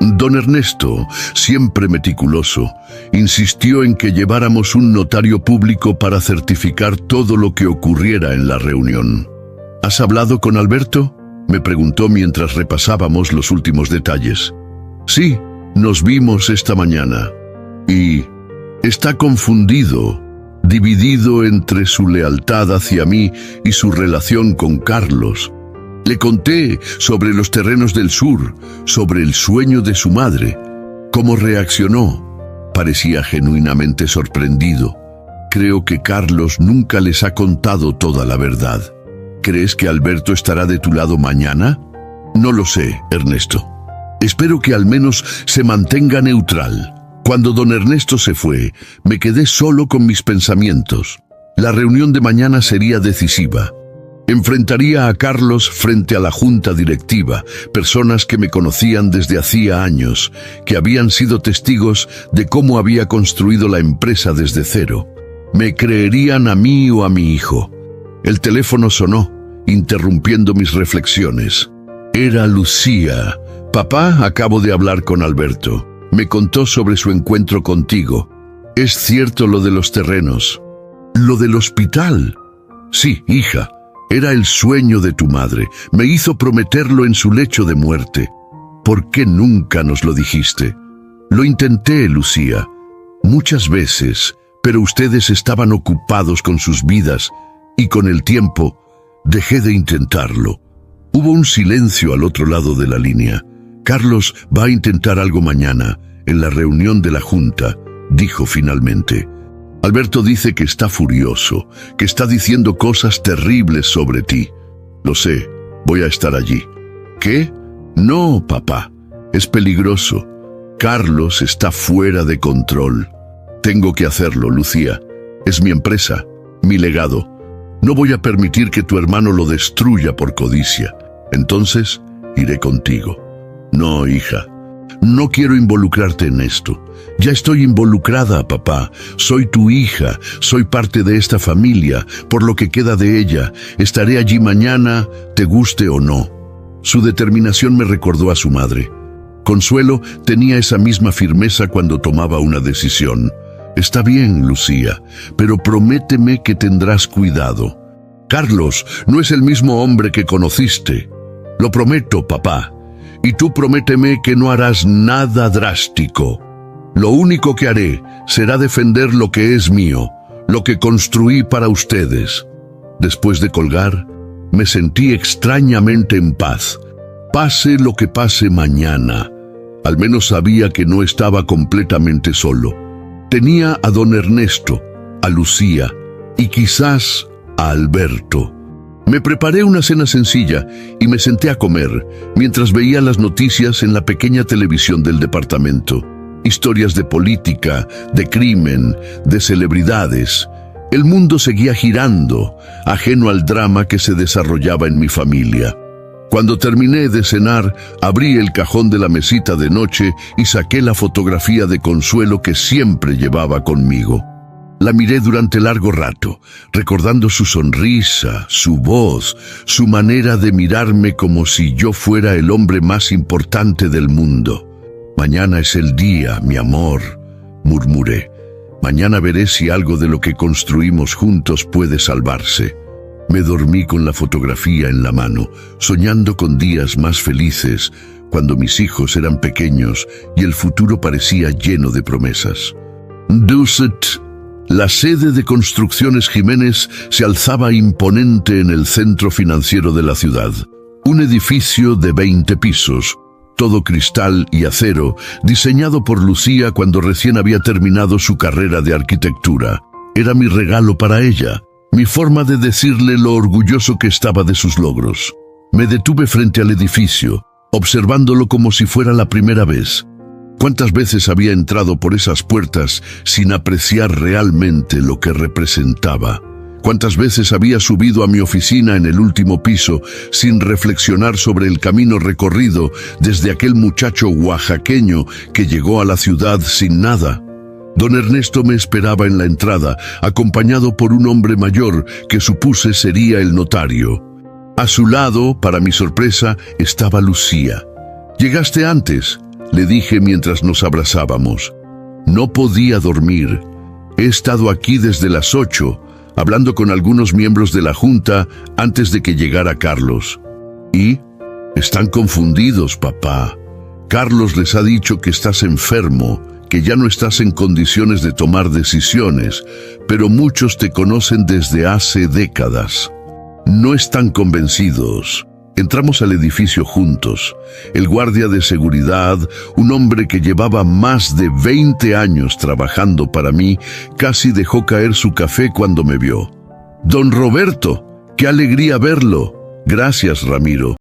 Don Ernesto, siempre meticuloso, insistió en que lleváramos un notario público para certificar todo lo que ocurriera en la reunión. ¿Has hablado con Alberto?, me preguntó mientras repasábamos los últimos detalles. Sí, nos vimos esta mañana. Y está confundido, dividido entre su lealtad hacia mí y su relación con Carlos. Le conté sobre los terrenos del sur, sobre el sueño de su madre. ¿Cómo reaccionó? Parecía genuinamente sorprendido. Creo que Carlos nunca les ha contado toda la verdad. ¿Crees que Alberto estará de tu lado mañana? No lo sé, Ernesto. Espero que al menos se mantenga neutral. Cuando don Ernesto se fue, me quedé solo con mis pensamientos. La reunión de mañana sería decisiva. Enfrentaría a Carlos frente a la junta directiva, personas que me conocían desde hacía años, que habían sido testigos de cómo había construido la empresa desde cero. ¿Me creerían a mí o a mi hijo? El teléfono sonó, interrumpiendo mis reflexiones. Era Lucía. Papá, acabo de hablar con Alberto. Me contó sobre su encuentro contigo. ¿Es cierto lo de los terrenos? ¿Lo del hospital? Sí, hija. Era el sueño de tu madre. Me hizo prometerlo en su lecho de muerte. ¿Por qué nunca nos lo dijiste? Lo intenté, Lucía. Muchas veces, pero ustedes estaban ocupados con sus vidas y con el tiempo dejé de intentarlo. Hubo un silencio al otro lado de la línea. Carlos va a intentar algo mañana, en la reunión de la junta, dijo finalmente. Alberto dice que está furioso, que está diciendo cosas terribles sobre ti. Lo sé, voy a estar allí. ¿Qué? No, papá, es peligroso. Carlos está fuera de control. Tengo que hacerlo, Lucía. Es mi empresa, mi legado. No voy a permitir que tu hermano lo destruya por codicia. Entonces, iré contigo. No, hija. No quiero involucrarte en esto. Ya estoy involucrada, papá. Soy tu hija, soy parte de esta familia, por lo que queda de ella. Estaré allí mañana, te guste o no. Su determinación me recordó a su madre. Consuelo tenía esa misma firmeza cuando tomaba una decisión. Está bien, Lucía, pero prométeme que tendrás cuidado. Carlos no es el mismo hombre que conociste. Lo prometo, papá. Y tú prométeme que no harás nada drástico. Lo único que haré será defender lo que es mío, lo que construí para ustedes. Después de colgar, me sentí extrañamente en paz. Pase lo que pase mañana. Al menos sabía que no estaba completamente solo. Tenía a don Ernesto, a Lucía y quizás a Alberto. Me preparé una cena sencilla y me senté a comer mientras veía las noticias en la pequeña televisión del departamento. Historias de política, de crimen, de celebridades. El mundo seguía girando, ajeno al drama que se desarrollaba en mi familia. Cuando terminé de cenar, abrí el cajón de la mesita de noche y saqué la fotografía de Consuelo que siempre llevaba conmigo. La miré durante largo rato, recordando su sonrisa, su voz, su manera de mirarme como si yo fuera el hombre más importante del mundo. «Mañana es el día, mi amor», murmuré. «Mañana veré si algo de lo que construimos juntos puede salvarse». Me dormí con la fotografía en la mano, soñando con días más felices, cuando mis hijos eran pequeños y el futuro parecía lleno de promesas. Duset. La sede de Construcciones Jiménez se alzaba imponente en el centro financiero de la ciudad. Un edificio de 20 pisos, todo cristal y acero, diseñado por Lucía cuando recién había terminado su carrera de arquitectura. Era mi regalo para ella, mi forma de decirle lo orgulloso que estaba de sus logros. Me detuve frente al edificio, observándolo como si fuera la primera vez. ¿Cuántas veces había entrado por esas puertas sin apreciar realmente lo que representaba? ¿Cuántas veces había subido a mi oficina en el último piso sin reflexionar sobre el camino recorrido desde aquel muchacho oaxaqueño que llegó a la ciudad sin nada? Don Ernesto me esperaba en la entrada, acompañado por un hombre mayor que supuse sería el notario. A su lado, para mi sorpresa, estaba Lucía. «Llegaste antes», le dije mientras nos abrazábamos. «No podía dormir. He estado aquí desde las 8, hablando con algunos miembros de la Junta antes de que llegara Carlos». «¿Y? Están confundidos, papá. Carlos les ha dicho que estás enfermo, que ya no estás en condiciones de tomar decisiones, pero muchos te conocen desde hace décadas. No están convencidos». Entramos al edificio juntos. El guardia de seguridad, un hombre que llevaba más de 20 años trabajando para mí, casi dejó caer su café cuando me vio. «Don Roberto, qué alegría verlo». «Gracias, Ramiro.